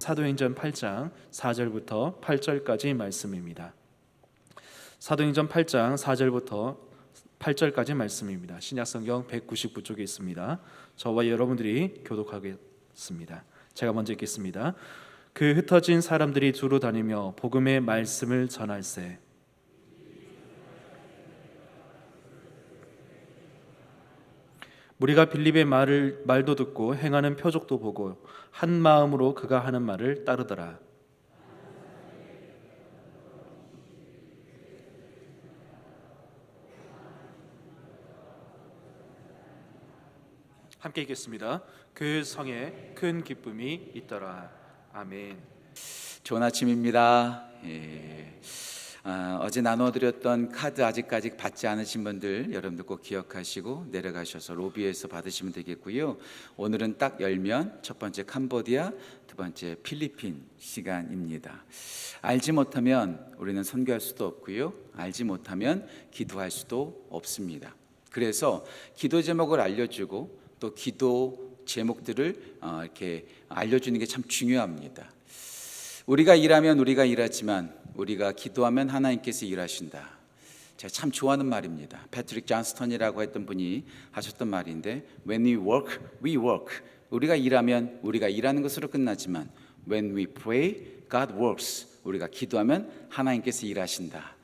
사도행전 8장 4절부터 8절까지 말씀입니다. 사도행전 8장 4절부터 8절까지 말씀입니다. 신약성경 199쪽에 있습니다. 저와 여러분들이 교독하겠습니다. 제가 먼저 읽겠습니다. 그 흩어진 사람들이 두루 다니며 복음의 말씀을 전할세. 우리가 빌립의 말도 듣고 행하는 표적도 보고 한 마음으로 그가 하는 말을 따르더라. 함께 읽겠습니다. 그 성에 큰 기쁨이 있더라. 아멘. 좋은 아침입니다. 어제 나눠드렸던 카드 아직까지 받지 않으신 분들 여러분들 꼭 기억하시고 내려가셔서 로비에서 받으시면 되겠고요. 오늘은 딱 열면 첫 번째 캄보디아, 두 번째 필리핀 시간입니다. 알지 못하면 우리는 선교할 수도 없고요, 알지 못하면 기도할 수도 없습니다. 그래서 기도 제목을 알려주고 또 기도 제목들을 이렇게 알려주는 게 참 중요합니다. 우리가 일하면 우리가 일하지만 우리가 기도하면 하나님께서 일하신다. 제가 참 좋아하는 말입니다. 패트릭 존스턴이라고 했던 분이 하셨던 말인데, When we work, we work. 우리가 일하면 우리가 일하는 것으로 끝나지만 When we pray, God works. 우리가 기도하면 하나님께서 일하신다.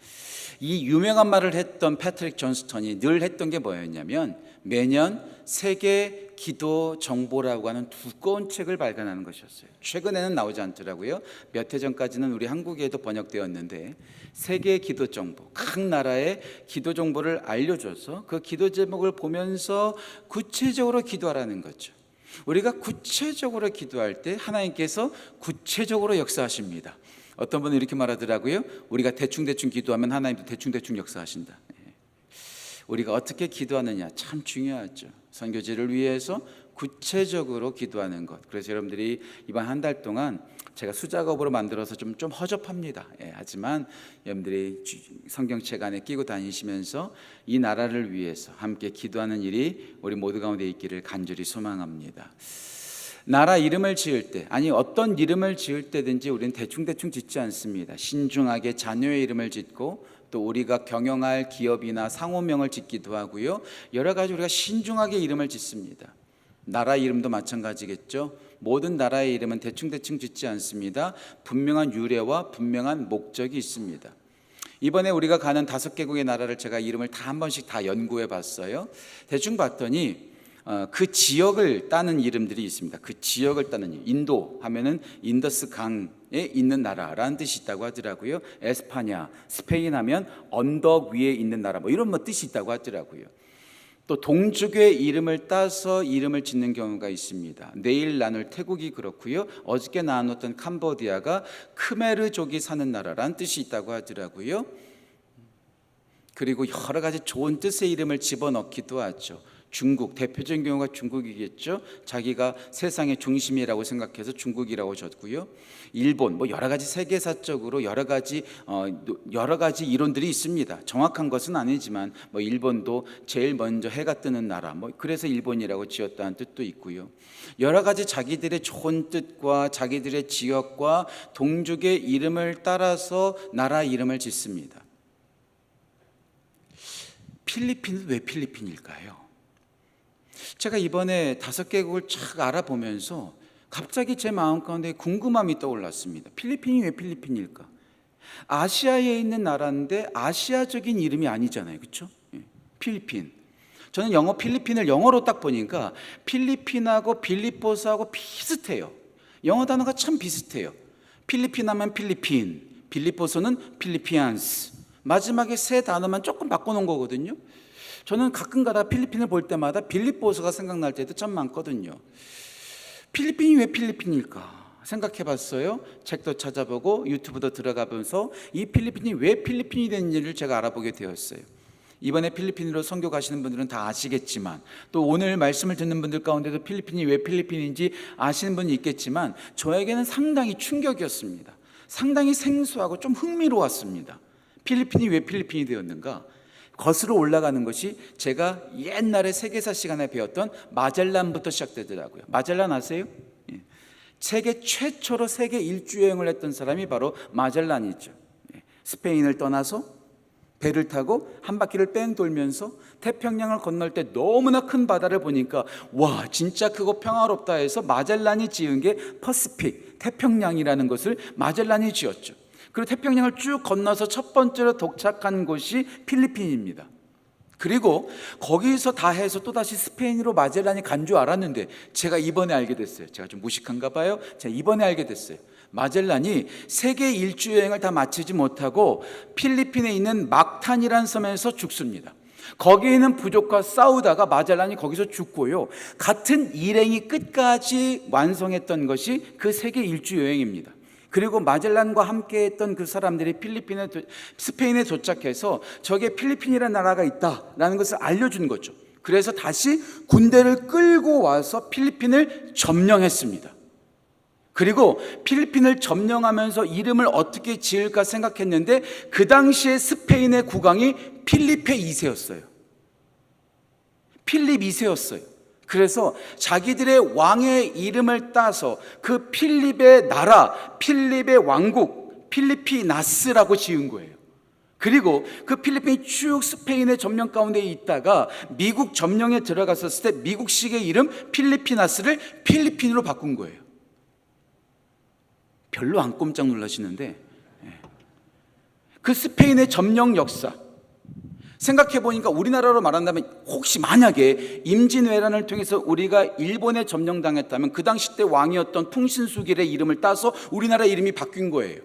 이 유명한 말을 했던 패트릭 존스턴이 늘 했던 게 뭐였냐면, 매년 세계 기도 정보라고 하는 두꺼운 책을 발간하는 것이었어요. 최근에는 나오지 않더라고요. 몇 해 전까지는 우리 한국에도 번역되었는데, 세계 기도 정보, 각 나라의 기도 정보를 알려줘서 그 기도 제목을 보면서 구체적으로 기도하라는 거죠. 우리가 구체적으로 기도할 때 하나님께서 구체적으로 역사하십니다. 어떤 분은 이렇게 말하더라고요. 우리가 대충대충 기도하면 하나님도 대충대충 역사하신다. 우리가 어떻게 기도하느냐 참 중요하죠. 선교지를 위해서 구체적으로 기도하는 것. 그래서 여러분들이 이번 한 달 동안 제가 수작업으로 만들어서 좀 허접합니다. 하지만 여러분들이 성경책 안에 끼고 다니시면서 이 나라를 위해서 함께 기도하는 일이 우리 모두 가운데 있기를 간절히 소망합니다. 나라 이름을 지을 때, 아니 어떤 이름을 지을 때든지 우리는 대충대충 짓지 않습니다. 신중하게 자녀의 이름을 짓고 또 우리가 경영할 기업이나 상호명을 짓기도 하고요, 여러 가지 우리가 신중하게 이름을 짓습니다. 나라 이름도 마찬가지겠죠. 모든 나라의 이름은 대충대충 짓지 않습니다. 분명한 유래와 분명한 목적이 있습니다. 이번에 우리가 가는 5개국의 나라를 제가 이름을 다 한 번씩 다 연구해 봤어요. 대충 봤더니 그 지역을 따는 이름들이 있습니다. 그 지역을 따는 이름. 인도 하면은 인더스 강에 있는 나라라는 뜻이 있다고 하더라고요. 에스파냐, 스페인 하면 언덕 위에 있는 나라, 뭐 이런 뜻이 있다고 하더라고요. 또 동족의 이름을 따서 이름을 짓는 경우가 있습니다. 내일 나눌 태국이 그렇고요. 어저께 나눴던 캄보디아가 크메르족이 사는 나라라는 뜻이 있다고 하더라고요. 그리고 여러 가지 좋은 뜻의 이름을 집어넣기도 하죠. 중국, 대표적인 경우가 중국이겠죠. 자기가 세상의 중심이라고 생각해서 중국이라고 졌고요. 일본, 뭐 여러 가지 세계사적으로 여러 가지 이론들이 있습니다. 정확한 것은 아니지만 뭐 일본도 제일 먼저 해가 뜨는 나라, 뭐 그래서 일본이라고 지었다는 뜻도 있고요. 여러 가지 자기들의 좋은 뜻과 자기들의 지역과 동족의 이름을 따라서 나라 이름을 짓습니다. 필리핀은 왜 필리핀일까요? 제가 이번에 5개국을 쫙 알아보면서 갑자기 제 마음 가운데 궁금함이 떠올랐습니다. 필리핀이 왜 필리핀일까? 아시아에 있는 나라인데 아시아적인 이름이 아니잖아요, 그렇죠? 필리핀. 저는 영어 필리핀을 영어로 딱 보니까 필리핀하고 빌리포스하고 비슷해요. 영어 단어가 참 비슷해요. 필리핀 하면 필리핀, 빌리포스는 필리피안스. 마지막에 세 단어만 조금 바꿔놓은 거거든요. 저는 가끔가다 필리핀을 볼 때마다 빌리포스가 생각날 때도 참 많거든요. 필리핀이 왜 필리핀일까 생각해 봤어요. 책도 찾아보고 유튜브도 들어가면서 이 필리핀이 왜 필리핀이 됐는지를 제가 알아보게 되었어요. 이번에 필리핀으로 선교 가시는 분들은 다 아시겠지만, 또 오늘 말씀을 듣는 분들 가운데도 필리핀이 왜 필리핀인지 아시는 분이 있겠지만, 저에게는 상당히 충격이었습니다. 상당히 생소하고 좀 흥미로웠습니다. 필리핀이 왜 필리핀이 되었는가? 거슬러 올라가는 것이 제가 옛날에 세계사 시간에 배웠던 마젤란부터 시작되더라고요. 마젤란 아세요? 세계 최초로 세계 일주 여행을 했던 사람이 바로 마젤란이죠. 스페인을 떠나서 배를 타고 한 바퀴를 뺑 돌면서 태평양을 건널 때 너무나 큰 바다를 보니까 와, 진짜 크고 평화롭다 해서 마젤란이 지은 게 퍼시픽, 태평양이라는 것을 마젤란이 지었죠. 그리고 태평양을 쭉 건너서 첫 번째로 도착한 곳이 필리핀입니다. 그리고 거기서 다 해서 또다시 스페인으로 마젤란이 간 줄 알았는데 제가 이번에 알게 됐어요. 제가 좀 무식한가 봐요. 제가 이번에 알게 됐어요. 마젤란이 세계 일주 여행을 다 마치지 못하고 필리핀에 있는 막탄이라는 섬에서 죽습니다. 거기에 있는 부족과 싸우다가 마젤란이 거기서 죽고요. 같은 일행이 끝까지 완성했던 것이 그 세계 일주 여행입니다. 그리고 마젤란과 함께 했던 그 사람들이 스페인에 도착해서 저게 필리핀이라는 나라가 있다라는 것을 알려준 거죠. 그래서 다시 군대를 끌고 와서 필리핀을 점령했습니다. 그리고 필리핀을 점령하면서 이름을 어떻게 지을까 생각했는데 그 당시에 스페인의 국왕이 필리페 2세였어요. 필립 2세였어요. 그래서 자기들의 왕의 이름을 따서 그 필립의 나라, 필립의 왕국, 필리피나스라고 지은 거예요. 그리고 그 필리핀이 쭉 스페인의 점령 가운데 있다가 미국 점령에 들어갔었을 때 미국식의 이름 필리피나스를 필리핀으로 바꾼 거예요. 별로 안 꼼짝 놀라시는데 그 스페인의 점령 역사 생각해 보니까 우리나라로 말한다면 혹시 만약에 임진왜란을 통해서 우리가 일본에 점령당했다면 그 당시 때 왕이었던 풍신수길의 이름을 따서 우리나라 이름이 바뀐 거예요.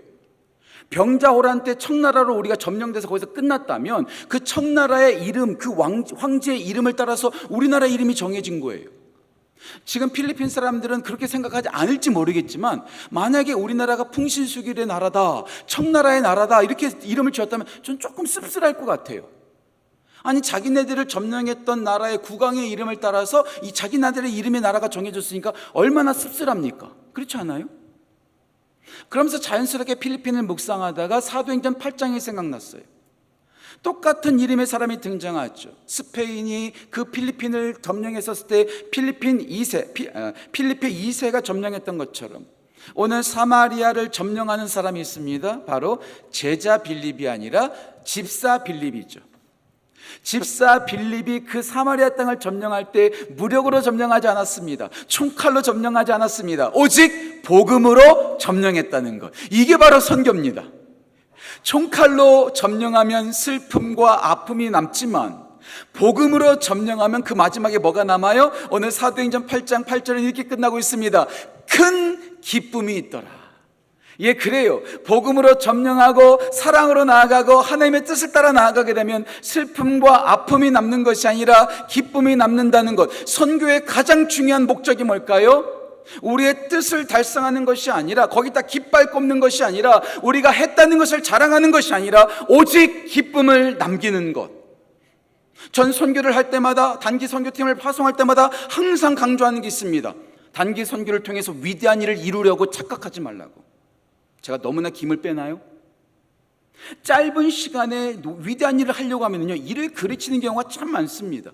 병자호란 때 청나라로 우리가 점령돼서 거기서 끝났다면 그 청나라의 이름, 그 황제의 이름을 따라서 우리나라 이름이 정해진 거예요. 지금 필리핀 사람들은 그렇게 생각하지 않을지 모르겠지만 만약에 우리나라가 풍신수길의 나라다, 청나라의 나라다 이렇게 이름을 지었다면 전 조금 씁쓸할 것 같아요. 아니 자기네들을 점령했던 나라의 국왕의 이름을 따라서 이 자기네들의 이름의 나라가 정해졌으니까 얼마나 씁쓸합니까? 그렇지 않아요? 그러면서 자연스럽게 필리핀을 묵상하다가 사도행전 8장이 생각났어요. 똑같은 이름의 사람이 등장하죠. 스페인이 그 필리핀을 점령했었을 때 필리페 2세가 점령했던 것처럼 오늘 사마리아를 점령하는 사람이 있습니다. 바로 제자 빌립이 아니라 집사 빌립이죠. 집사 빌립이 그 사마리아 땅을 점령할 때 무력으로 점령하지 않았습니다. 총칼로 점령하지 않았습니다. 오직 복음으로 점령했다는 것. 이게 바로 선교입니다. 총칼로 점령하면 슬픔과 아픔이 남지만 복음으로 점령하면 그 마지막에 뭐가 남아요? 오늘 사도행전 8장 8절은 이렇게 끝나고 있습니다. 큰 기쁨이 있더라. 예, 그래요. 복음으로 점령하고 사랑으로 나아가고 하나님의 뜻을 따라 나아가게 되면 슬픔과 아픔이 남는 것이 아니라 기쁨이 남는다는 것. 선교의 가장 중요한 목적이 뭘까요? 우리의 뜻을 달성하는 것이 아니라 거기다 깃발 꼽는 것이 아니라 우리가 했다는 것을 자랑하는 것이 아니라 오직 기쁨을 남기는 것. 전 선교를 할 때마다 단기 선교팀을 파송할 때마다 항상 강조하는 게 있습니다. 단기 선교를 통해서 위대한 일을 이루려고 착각하지 말라고. 제가 너무나 김을 빼나요? 짧은 시간에 위대한 일을 하려고 하면요 일을 그르치는 경우가 참 많습니다.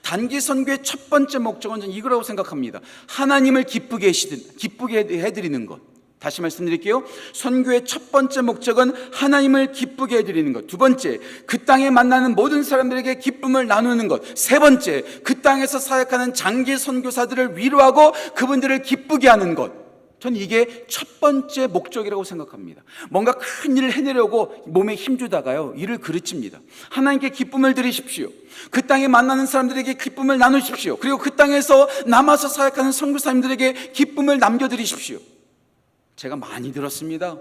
단기 선교의 첫 번째 목적은 저는 이거라고 생각합니다. 하나님을 기쁘게 해드리는 것. 다시 말씀드릴게요. 선교의 첫 번째 목적은 하나님을 기쁘게 해드리는 것. 두 번째, 그 땅에 만나는 모든 사람들에게 기쁨을 나누는 것. 세 번째, 그 땅에서 사역하는 장기 선교사들을 위로하고 그분들을 기쁘게 하는 것. 전 이게 첫 번째 목적이라고 생각합니다. 뭔가 큰 일을 해내려고 몸에 힘주다가요 일을 그르칩니다. 하나님께 기쁨을 드리십시오. 그 땅에 만나는 사람들에게 기쁨을 나누십시오. 그리고 그 땅에서 남아서 사역하는 선교사님들에게 기쁨을 남겨드리십시오. 제가 많이 들었습니다.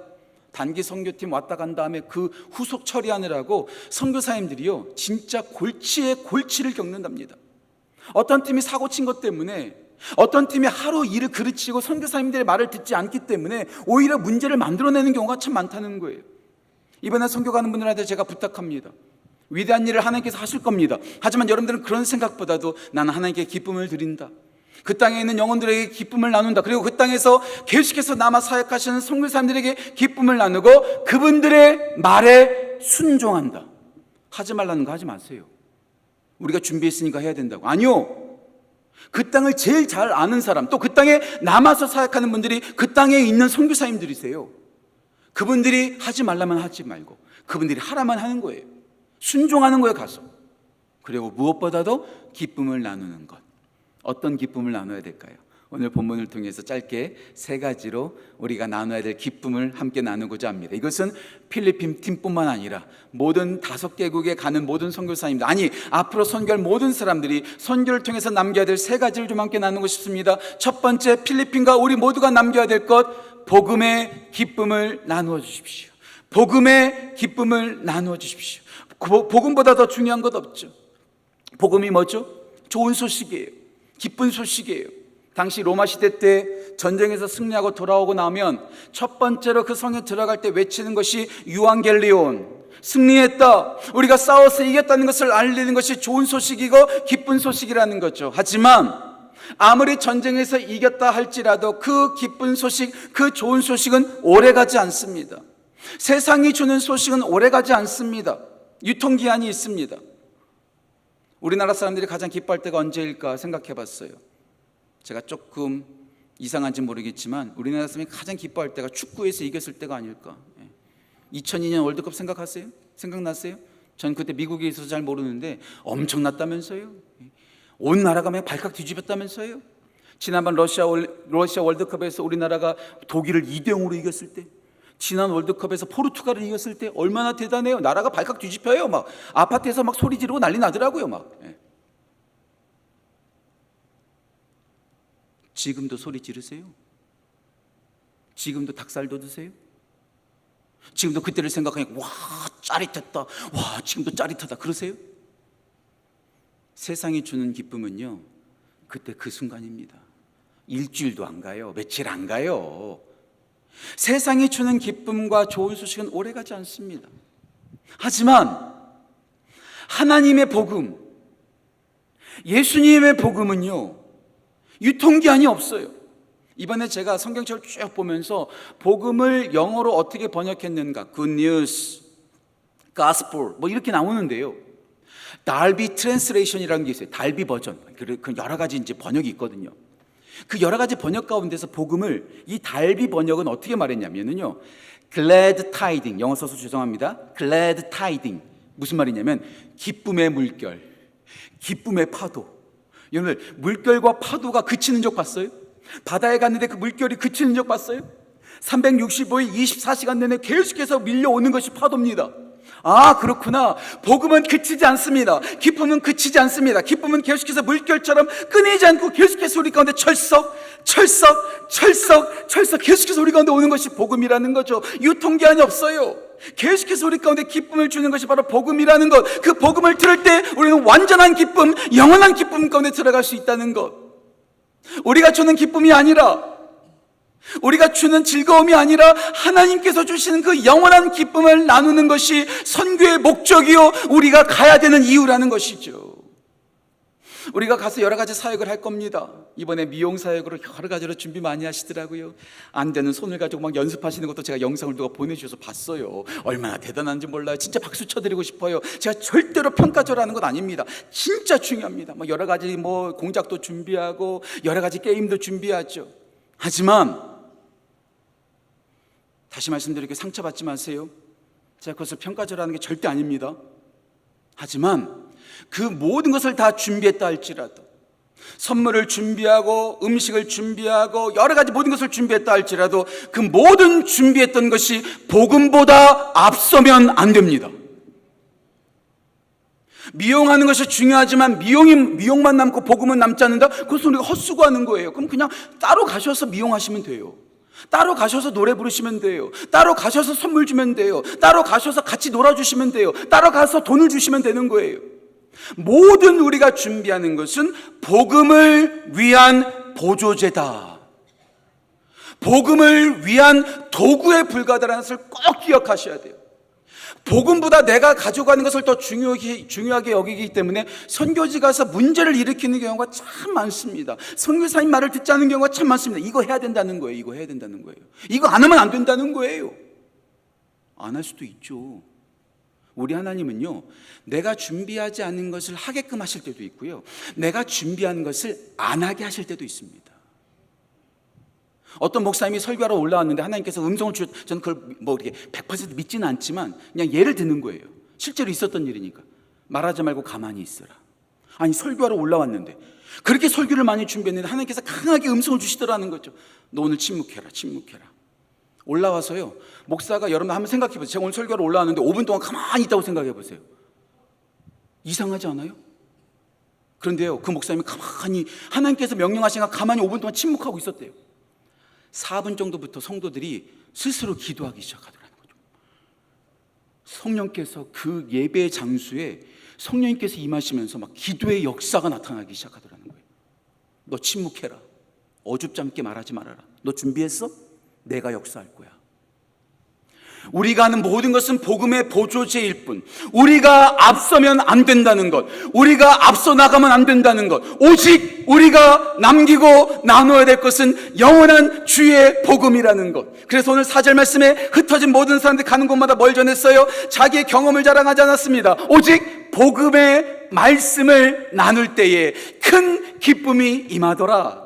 단기 선교팀 왔다 간 다음에 그 후속 처리하느라고 선교사님들이요 진짜 골치에 골치를 겪는답니다. 어떤 팀이 사고 친 것 때문에, 어떤 팀이 하루 일을 그르치고 선교사님들의 말을 듣지 않기 때문에 오히려 문제를 만들어내는 경우가 참 많다는 거예요. 이번에 선교 가는 분들한테 제가 부탁합니다. 위대한 일을 하나님께서 하실 겁니다. 하지만 여러분들은 그런 생각보다도 나는 하나님께 기쁨을 드린다, 그 땅에 있는 영혼들에게 기쁨을 나눈다, 그리고 그 땅에서 계속해서 남아 사역하시는 선교사님들에게 기쁨을 나누고 그분들의 말에 순종한다. 하지 말라는 거 하지 마세요. 우리가 준비했으니까 해야 된다고. 아니요. 그 땅을 제일 잘 아는 사람, 또 그 땅에 남아서 사역하는 분들이 그 땅에 있는 선교사님들이세요. 그분들이 하지 말라면 하지 말고 그분들이 하라만 하는 거예요. 순종하는 거예요, 가서. 그리고 무엇보다도 기쁨을 나누는 것. 어떤 기쁨을 나눠야 될까요? 오늘 본문을 통해서 짧게 3가지로 우리가 나눠야 될 기쁨을 함께 나누고자 합니다. 이것은 필리핀 팀뿐만 아니라 모든 5개국에 가는 모든 선교사님들, 아니 앞으로 선교할 모든 사람들이 선교를 통해서 남겨야 될 3가지를 좀 함께 나누고 싶습니다. 첫 번째, 필리핀과 우리 모두가 남겨야 될 것, 복음의 기쁨을 나누어 주십시오. 복음의 기쁨을 나누어 주십시오. 복음보다 더 중요한 것 없죠. 복음이 뭐죠? 좋은 소식이에요. 기쁜 소식이에요. 당시 로마 시대 때 전쟁에서 승리하고 돌아오고 나면 첫 번째로 그 성에 들어갈 때 외치는 것이 유앙겔리온, 승리했다, 우리가 싸워서 이겼다는 것을 알리는 것이 좋은 소식이고 기쁜 소식이라는 거죠. 하지만 아무리 전쟁에서 이겼다 할지라도 그 기쁜 소식, 그 좋은 소식은 오래가지 않습니다. 세상이 주는 소식은 오래가지 않습니다. 유통기한이 있습니다. 우리나라 사람들이 가장 기뻐할 때가 언제일까 생각해 봤어요. 제가 조금 이상한지 모르겠지만 우리나라 사람이 가장 기뻐할 때가 축구에서 이겼을 때가 아닐까. 2002년 월드컵 생각하세요? 생각났어요? 전 그때 미국에 있어서 잘 모르는데 엄청났다면서요. 온 나라가 막 발칵 뒤집었다면서요. 지난번 러시아 월드컵에서 우리나라가 독일을 2대0으로 이겼을 때, 지난 월드컵에서 포르투갈을 이겼을 때 얼마나 대단해요. 나라가 발칵 뒤집혀요. 막 아파트에서 막 소리 지르고 난리 나더라고요. 막. 지금도 소리 지르세요? 지금도 닭살 돋으세요? 지금도 그때를 생각하니까 와 짜릿했다, 와 지금도 짜릿하다 그러세요? 세상이 주는 기쁨은요, 그때 그 순간입니다. 일주일도 안 가요. 며칠 안 가요. 세상이 주는 기쁨과 좋은 소식은 오래가지 않습니다. 하지만 하나님의 복음, 예수님의 복음은요, 유통기한이 없어요. 이번에 제가 성경책을 쭉 보면서 복음을 영어로 어떻게 번역했는가, Good News, Gospel 뭐 이렇게 나오는데요, 달비 트랜스레이션이라는 게 있어요. 달비 버전. 그 여러 가지 이제 번역이 있거든요. 그 여러 가지 번역 가운데서 복음을, 이 달비 번역은 어떻게 말했냐면요, glad tiding, 영어 써서 죄송합니다. glad tiding, 무슨 말이냐면 기쁨의 물결, 기쁨의 파도. 여러분, 물결과 파도가 그치는 적 봤어요? 바다에 갔는데 그 물결이 그치는 적 봤어요? 365일 24시간 내내 계속해서 밀려오는 것이 파도입니다. 아, 그렇구나. 복음은 그치지 않습니다. 기쁨은 그치지 않습니다. 기쁨은 계속해서 물결처럼 끊이지 않고 계속해서 우리 가운데 철썩 계속해서 우리 가운데 오는 것이 복음이라는 거죠. 유통기한이 없어요. 계속해서 우리 가운데 기쁨을 주는 것이 바로 복음이라는 것. 그 복음을 들을 때 우리는 완전한 기쁨, 영원한 기쁨 가운데 들어갈 수 있다는 것. 우리가 주는 기쁨이 아니라, 우리가 주는 즐거움이 아니라 하나님께서 주시는 그 영원한 기쁨을 나누는 것이 선교의 목적이요, 우리가 가야 되는 이유라는 것이죠. 우리가 가서 여러 가지 사역을 할 겁니다. 이번에 미용 사역으로 여러 가지로 준비 많이 하시더라고요. 안 되는 손을 가지고 막 연습하시는 것도 제가 영상을 누가 보내주셔서 봤어요. 얼마나 대단한지 몰라요. 진짜 박수 쳐드리고 싶어요. 제가 절대로 평가절하는 건 아닙니다. 진짜 중요합니다. 뭐 여러 가지 뭐 공작도 준비하고 여러 가지 게임도 준비하죠. 하지만 다시 말씀드릴게요. 상처받지 마세요. 제가 그것을 평가절하는 게 절대 아닙니다. 하지만 그 모든 것을 다 준비했다 할지라도, 선물을 준비하고 음식을 준비하고 여러 가지 모든 것을 준비했다 할지라도 그 모든 준비했던 것이 복음보다 앞서면 안 됩니다. 미용하는 것이 중요하지만 미용만 남고 복음은 남지 않는다? 그것은 우리가 헛수고하는 거예요. 그럼 그냥 따로 가셔서 미용하시면 돼요. 따로 가셔서 노래 부르시면 돼요. 따로 가셔서 선물 주면 돼요. 따로 가셔서 같이 놀아주시면 돼요. 따로 가서 돈을 주시면 되는 거예요. 모든 우리가 준비하는 것은 복음을 위한 보조제다, 복음을 위한 도구에 불과하다는 것을 꼭 기억하셔야 돼요. 복음보다 내가 가져가는 것을 더 중요하게 여기기 때문에 선교지 가서 문제를 일으키는 경우가 참 많습니다. 선교사님 말을 듣지 않는 경우가 참 많습니다. 이거 해야 된다는 거예요. 이거 해야 된다는 거예요. 이거 안 하면 안 된다는 거예요. 안 할 수도 있죠. 우리 하나님은요, 내가 준비하지 않은 것을 하게끔 하실 때도 있고요, 내가 준비한 것을 안 하게 하실 때도 있습니다. 어떤 목사님이 설교하러 올라왔는데 하나님께서 음성을 저는 그걸 뭐 이렇게 100% 믿지는 않지만 그냥 예를 드는 거예요. 실제로 있었던 일이니까. 말하지 말고 가만히 있어라. 아니, 설교하러 올라왔는데 그렇게 설교를 많이 준비했는데 하나님께서 강하게 음성을 주시더라는 거죠. 너 오늘 침묵해라. 올라와서요, 목사가 여러분 한번 생각해 보세요. 제가 오늘 설교하러 올라왔는데 5분 동안 가만히 있다고 생각해 보세요. 이상하지 않아요? 그런데요, 그 목사님이 가만히, 하나님께서 명령하시니까 가만히 5분 동안 침묵하고 있었대요. 4분 정도부터 성도들이 스스로 기도하기 시작하더라는 거죠. 성령께서 그 예배 장소에 성령님께서 임하시면서 막 기도의 역사가 나타나기 시작하더라는 거예요. 너 침묵해라. 어줍잖게 말하지 말아라. 너 준비했어? 내가 역사할 거야. 우리가 하는 모든 것은 복음의 보조제일 뿐, 우리가 앞서면 안 된다는 것, 우리가 앞서 나가면 안 된다는 것, 오직 우리가 남기고 나눠야 될 것은 영원한 주의 복음이라는 것. 그래서 오늘 4절 말씀에 흩어진 모든 사람들이 가는 곳마다 뭘 전했어요? 자기의 경험을 자랑하지 않았습니다. 오직 복음의 말씀을 나눌 때에 큰 기쁨이 임하더라.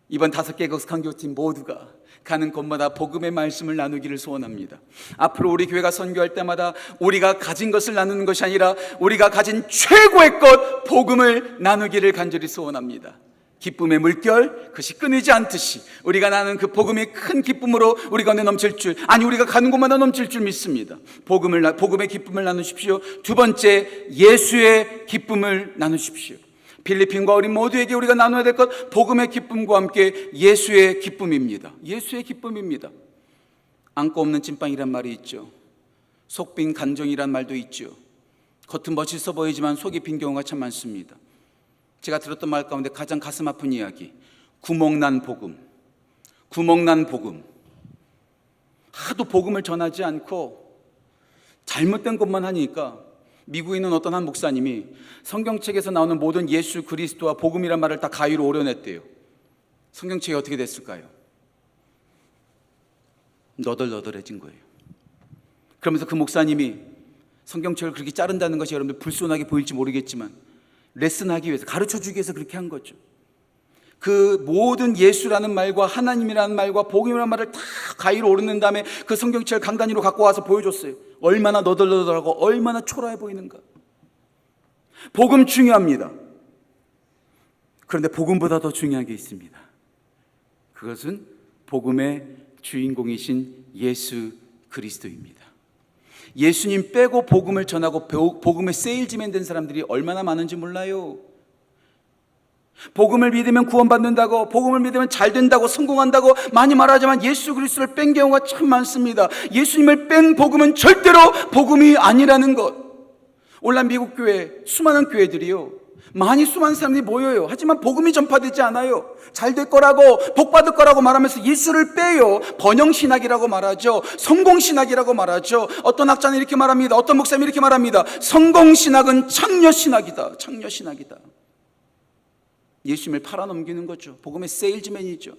이번 5개 강교팀 모두가 가는 곳마다 복음의 말씀을 나누기를 소원합니다. 앞으로 우리 교회가 선교할 때마다 우리가 가진 것을 나누는 것이 아니라 우리가 가진 최고의 것 복음을 나누기를 간절히 소원합니다. 기쁨의 물결, 그것이 끊이지 않듯이 우리가 나누는 그 복음의 큰 기쁨으로 우리 가운데 넘칠 줄, 아니 우리가 가는 곳마다 넘칠 줄 믿습니다. 복음의 기쁨을 나누십시오. 두 번째, 예수의 기쁨을 나누십시오. 필리핀과 우리 모두에게 우리가 나눠야 될 것, 복음의 기쁨과 함께 예수의 기쁨입니다. 예수의 기쁨입니다. 안고 없는 찐빵이란 말이 있죠. 속 빈 간정이란 말도 있죠. 겉은 멋있어 보이지만 속이 빈 경우가 참 많습니다. 제가 들었던 말 가운데 가장 가슴 아픈 이야기, 구멍난 복음. 하도 복음을 전하지 않고 잘못된 것만 하니까 미국에 있는 어떤 한 목사님이 성경책에서 나오는 모든 예수 그리스도와 복음이란 말을 다 가위로 오려냈대요. 성경책이 어떻게 됐을까요? 너덜너덜해진 거예요. 그러면서 그 목사님이 성경책을 그렇게 자른다는 것이 여러분들 불손하게 보일지 모르겠지만 레슨하기 위해서, 가르쳐주기 위해서 그렇게 한 거죠. 그 모든 예수라는 말과 하나님이라는 말과 복음이라는 말을 다 가위로 오르는 다음에 그 성경책을 강단위로 갖고 와서 보여줬어요. 얼마나 너덜너덜하고 얼마나 초라해 보이는가. 복음 중요합니다. 그런데 복음보다 더 중요한 게 있습니다. 그것은 복음의 주인공이신 예수 그리스도입니다. 예수님 빼고 복음을 전하고 복음의 세일즈맨 된 사람들이 얼마나 많은지 몰라요. 복음을 믿으면 구원받는다고, 복음을 믿으면 잘 된다고, 성공한다고 많이 말하지만 예수 그리스도를 뺀 경우가 참 많습니다. 예수님을 뺀 복음은 절대로 복음이 아니라는 것. 오늘날 미국 교회, 수많은 교회들이요, 수많은 사람들이 모여요. 하지만 복음이 전파되지 않아요. 잘 될 거라고, 복 받을 거라고 말하면서 예수를 빼요. 번영신학이라고 말하죠. 성공신학이라고 말하죠. 어떤 학자는 이렇게 말합니다. 어떤 목사님이 이렇게 말합니다. 성공신학은 창녀신학이다. 예수님을 팔아넘기는 거죠. 복음의 세일즈맨이죠.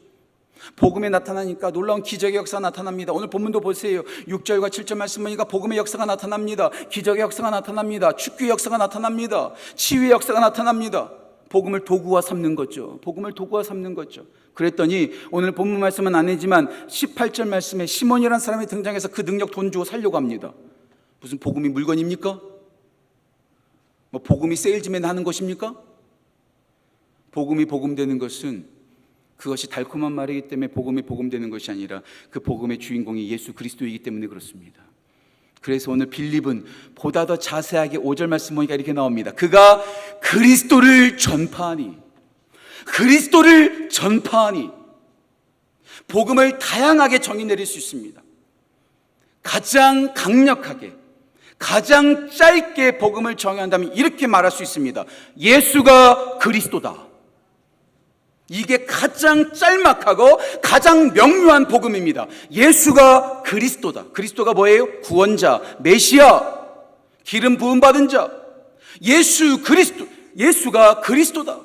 복음에 나타나니까 놀라운 기적의 역사가 나타납니다. 오늘 본문도 보세요. 6절과 7절 말씀 보니까 복음의 역사가 나타납니다. 기적의 역사가 나타납니다. 축구의 역사가 나타납니다. 치유의 역사가 나타납니다. 복음을 도구화 삼는 거죠. 그랬더니 오늘 본문 말씀은 아니지만 18절 말씀에 시몬이라는 사람이 등장해서 그 능력 돈 주고 살려고 합니다. 무슨 복음이 물건입니까? 뭐 복음이 세일즈맨 하는 것입니까? 복음이 복음되는 것은 그것이 달콤한 말이기 때문에 복음이 복음되는 것이 아니라 그 복음의 주인공이 예수 그리스도이기 때문에 그렇습니다. 그래서 오늘 빌립은 보다 더 자세하게 5절 말씀 보니까 이렇게 나옵니다. 그가 그리스도를 전파하니 복음을 다양하게 정의 내릴 수 있습니다. 가장 강력하게, 가장 짧게 복음을 정의한다면 이렇게 말할 수 있습니다. 예수가 그리스도다. 이게 가장 짤막하고 가장 명료한 복음입니다. 예수가 그리스도다. 그리스도가 뭐예요? 구원자, 메시아, 기름 부음 받은 자. 예수가 그리스도다.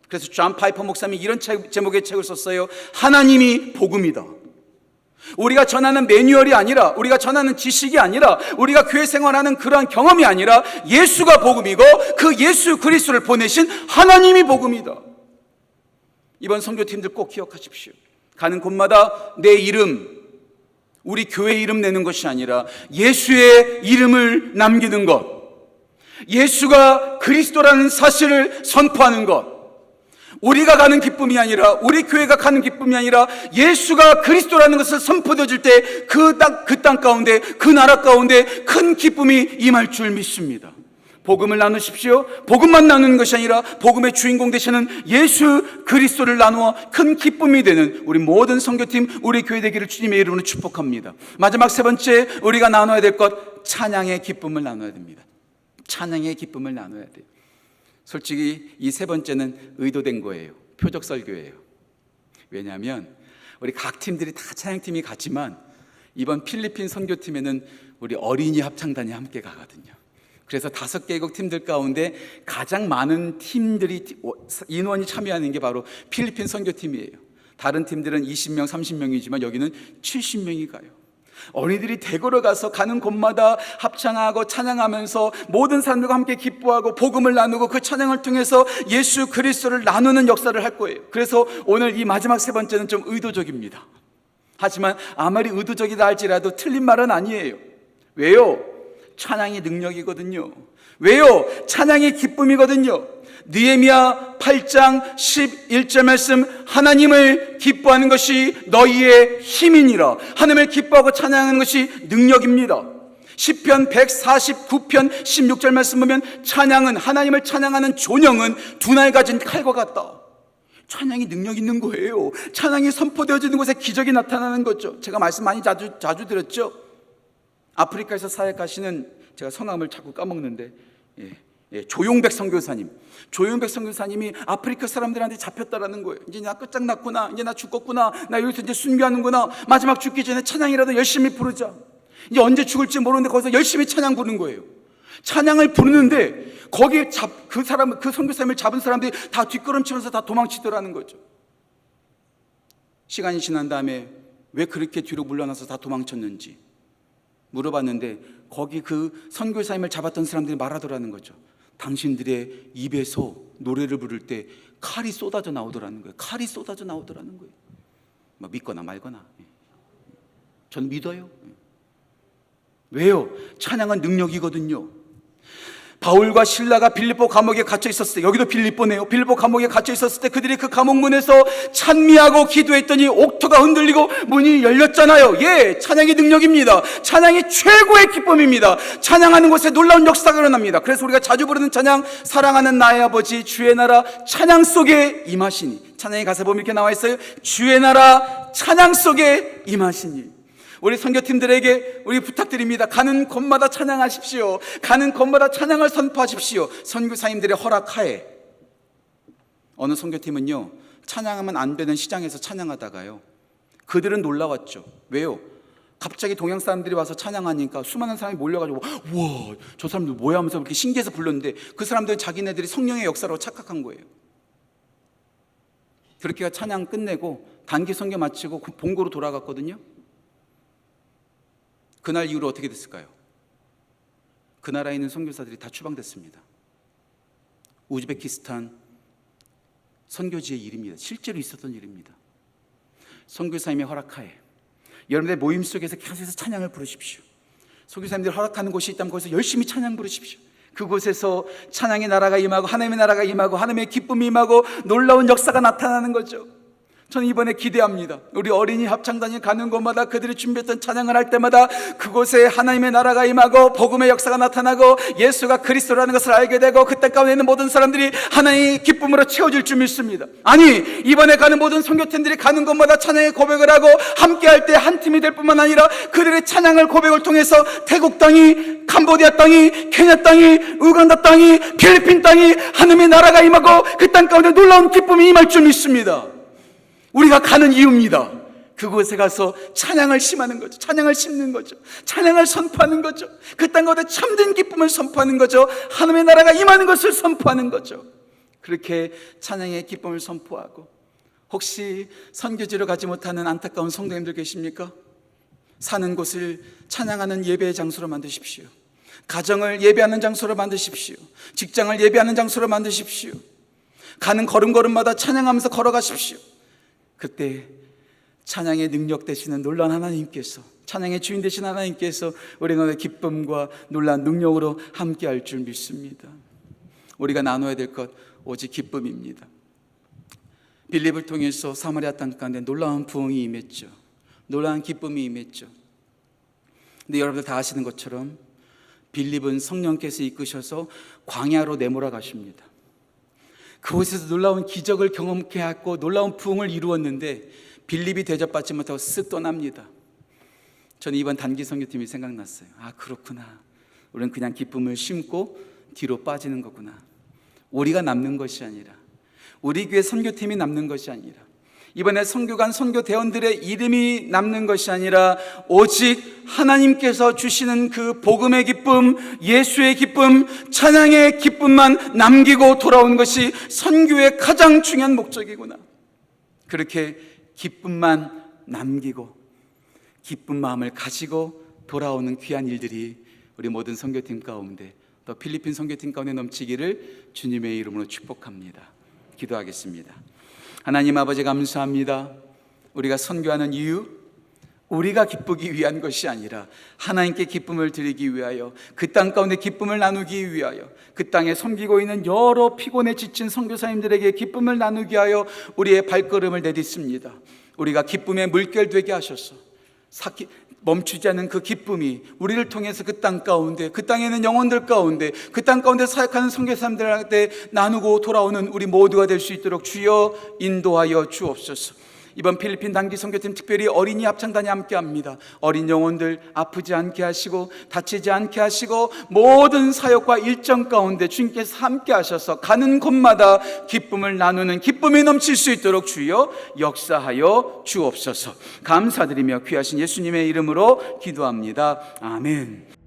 그래서 존 파이퍼 목사님이 이런 제목의 책을 썼어요. 하나님이 복음이다. 우리가 전하는 매뉴얼이 아니라, 우리가 전하는 지식이 아니라, 우리가 교회 생활하는 그러한 경험이 아니라 예수가 복음이고 그 예수 그리스도를 보내신 하나님이 복음이다. 이번 선교팀들 꼭 기억하십시오. 가는 곳마다 내 이름, 우리 교회 이름 내는 것이 아니라 예수의 이름을 남기는 것, 예수가 그리스도라는 사실을 선포하는 것, 우리가 가는 기쁨이 아니라, 우리 교회가 가는 기쁨이 아니라 예수가 그리스도라는 것을 선포되어질 때 그 땅 가운데, 그 나라 가운데 큰 기쁨이 임할 줄 믿습니다. 복음을 나누십시오. 복음만 나누는 것이 아니라 복음의 주인공 되시는 예수 그리스도를 나누어 큰 기쁨이 되는 우리 모든 선교팀, 우리 교회 되기를 주님의 이름으로 축복합니다. 마지막 세 번째, 우리가 나눠야 될 것, 찬양의 기쁨을 나눠야 됩니다. 찬양의 기쁨을 나눠야 돼요. 솔직히 이 세 번째는 의도된 거예요. 표적 설교예요. 왜냐하면 우리 각 팀들이 다 찬양팀이 같지만 이번 필리핀 선교팀에는 우리 어린이 합창단이 함께 가거든요. 그래서 5개국 팀들 가운데 가장 많은 팀들이, 인원이 참여하는 게 바로 필리핀 선교팀이에요. 다른 팀들은 20명, 30명이지만 여기는 70명이 가요. 어린이들이 대거로 가서 가는 곳마다 합창하고 찬양하면서 모든 사람들과 함께 기뻐하고 복음을 나누고 그 찬양을 통해서 예수 그리스도를 나누는 역사를 할 거예요. 그래서 오늘 이 마지막 세 번째는 좀 의도적입니다. 하지만 아무리 의도적이다 할지라도 틀린 말은 아니에요. 왜요? 찬양이 능력이거든요. 왜요? 찬양이 기쁨이거든요. 느헤미야 8장 11절 말씀, 하나님을 기뻐하는 것이 너희의 힘이니라. 하나님을 기뻐하고 찬양하는 것이 능력입니다. 시편 149편 16절 말씀 보면 찬양은, 하나님을 찬양하는 존영은 두 날 가진 칼과 같다. 찬양이 능력 있는 거예요. 찬양이 선포되어지는 곳에 기적이 나타나는 거죠. 제가 말씀 많이 자주 드렸죠. 아프리카에서 사역하시는, 제가 성함을 자꾸 까먹는데, 조용백 선교사님. 조용백 선교사님이 아프리카 사람들한테 잡혔다라는 거예요. 이제 나 끝장났구나, 이제 나 죽겠구나, 나 여기서 이제 순교하는구나, 마지막 죽기 전에 찬양이라도 열심히 부르자. 이제 언제 죽을지 모르는데 거기서 열심히 찬양 부르는 거예요. 찬양을 부르는데 거기에 그 선교사님을 잡은 사람들이 다 뒷걸음치면서 다 도망치더라는 거죠. 시간이 지난 다음에 왜 그렇게 뒤로 물러나서 다 도망쳤는지 물어봤는데 거기 그 선교사님을 잡았던 사람들이 말하더라는 거죠. 당신들의 입에서 노래를 부를 때 칼이 쏟아져 나오더라는 거예요. 칼이 쏟아져 나오더라는 거예요. 뭐 믿거나 말거나. 전 믿어요. 왜요? 찬양은 능력이거든요. 바울과 실라가 빌립보 감옥에 갇혀 있었을 때, 여기도 빌립보네요. 빌립보 감옥에 갇혀 있었을 때 그들이 그 감옥 문에서 찬미하고 기도했더니 옥토가 흔들리고 문이 열렸잖아요. 예, 찬양이 능력입니다. 찬양이 최고의 기쁨입니다. 찬양하는 곳에 놀라운 역사가 일어납니다. 그래서 우리가 자주 부르는 찬양, 사랑하는 나의 아버지 주의 나라 찬양 속에 임하시니. 찬양의 가사 보면 이렇게 나와 있어요. 주의 나라 찬양 속에 임하시니. 우리 선교팀들에게 우리 부탁드립니다. 가는 곳마다 찬양하십시오. 가는 곳마다 찬양을 선포하십시오. 선교사님들의 허락하에. 어느 선교팀은요, 찬양하면 안 되는 시장에서 찬양하다가요, 그들은 놀라웠죠. 왜요? 갑자기 동양 사람들이 와서 찬양하니까 수많은 사람이 몰려가지고 우와, 저 사람들 뭐야 하면서 그렇게 신기해서 불렀는데 그 사람들은 자기네들이 성령의 역사로 착각한 거예요. 그렇게 찬양 끝내고 단기 선교 마치고 본고로 돌아갔거든요. 그날 이후로 어떻게 됐을까요? 그 나라에 있는 선교사들이 다 추방됐습니다. 우즈베키스탄 선교지의 일입니다. 실제로 있었던 일입니다. 선교사님의 허락하에 여러분의 모임 속에서 계속해서 찬양을 부르십시오. 선교사님들이 허락하는 곳이 있다면 거기서 열심히 찬양 부르십시오. 그곳에서 찬양의 나라가 임하고 하나님의 나라가 임하고 하나님의 기쁨이 임하고 놀라운 역사가 나타나는 거죠. 저는 이번에 기대합니다. 우리 어린이 합창단이 가는 곳마다 그들이 준비했던 찬양을 할 때마다 그곳에 하나님의 나라가 임하고 복음의 역사가 나타나고 예수가 그리스도라는 것을 알게 되고 그때 가운데 있는 모든 사람들이 하나님의 기쁨으로 채워질 줄 믿습니다. 아니, 이번에 가는 모든 선교팀들이 가는 곳마다 찬양의 고백을 하고 함께 할 때 한 팀이 될 뿐만 아니라 그들의 찬양을 고백을 통해서 태국 땅이, 캄보디아 땅이, 케냐 땅이, 우간다 땅이, 필리핀 땅이 하나님의 나라가 임하고 그 땅 가운데 놀라운 기쁨이 임할 줄 믿습니다. 우리가 가는 이유입니다. 그곳에 가서 찬양을 심하는 거죠. 찬양을 심는 거죠. 찬양을 선포하는 거죠. 그 땅 가운데 참된 기쁨을 선포하는 거죠. 하나님의 나라가 임하는 것을 선포하는 거죠. 그렇게 찬양의 기쁨을 선포하고, 혹시 선교지로 가지 못하는 안타까운 성도님들 계십니까? 사는 곳을 찬양하는 예배의 장소로 만드십시오. 가정을 예배하는 장소로 만드십시오. 직장을 예배하는 장소로 만드십시오. 가는 걸음걸음마다 찬양하면서 걸어가십시오. 그때 찬양의 능력 되시는 놀라운 하나님께서, 찬양의 주인 되신 하나님께서 우리 가운데 기쁨과 놀라운 능력으로 함께할 줄 믿습니다. 우리가 나눠야 될 것 오직 기쁨입니다. 빌립을 통해서 사마리아 땅 가운데 놀라운 부흥이 임했죠. 놀라운 기쁨이 임했죠. 근데 여러분들 다 아시는 것처럼 빌립은 성령께서 이끄셔서 광야로 내몰아 가십니다. 그곳에서 놀라운 기적을 경험케 하고 놀라운 부흥을 이루었는데 빌립이 대접받지 못하고 쓱 떠납니다. 저는 이번 단기 선교팀이 생각났어요. 아, 그렇구나. 우리는 그냥 기쁨을 심고 뒤로 빠지는 거구나. 우리가 남는 것이 아니라, 우리 교회 선교팀이 남는 것이 아니라, 이번에 선교관 선교대원들의 이름이 남는 것이 아니라 오직 하나님께서 주시는 그 복음의 기쁨, 예수의 기쁨, 찬양의 기쁨만 남기고 돌아오는 것이 선교의 가장 중요한 목적이구나. 그렇게 기쁨만 남기고 기쁜 마음을 가지고 돌아오는 귀한 일들이 우리 모든 선교팀 가운데, 또 필리핀 선교팀 가운데 넘치기를 주님의 이름으로 축복합니다. 기도하겠습니다. 하나님 아버지, 감사합니다. 우리가 선교하는 이유, 우리가 기쁘기 위한 것이 아니라 하나님께 기쁨을 드리기 위하여, 그 땅 가운데 기쁨을 나누기 위하여, 그 땅에 섬기고 있는 여러 피곤에 지친 선교사님들에게 기쁨을 나누기 위하여 우리의 발걸음을 내딛습니다. 우리가 기쁨의 물결 되게 하셔서 멈추지 않는 그 기쁨이 우리를 통해서 그 땅 가운데, 그 땅에 있는 영혼들 가운데, 그 땅 가운데 사역하는 선교사님들한테 나누고 돌아오는 우리 모두가 될 수 있도록 주여 인도하여 주옵소서. 이번 필리핀 단기 선교팀 특별히 어린이 합창단이 함께합니다. 어린 영혼들 아프지 않게 하시고 다치지 않게 하시고 모든 사역과 일정 가운데 주님께서 함께 하셔서 가는 곳마다 기쁨을 나누는 기쁨이 넘칠 수 있도록 주여 역사하여 주옵소서. 감사드리며 귀하신 예수님의 이름으로 기도합니다. 아멘.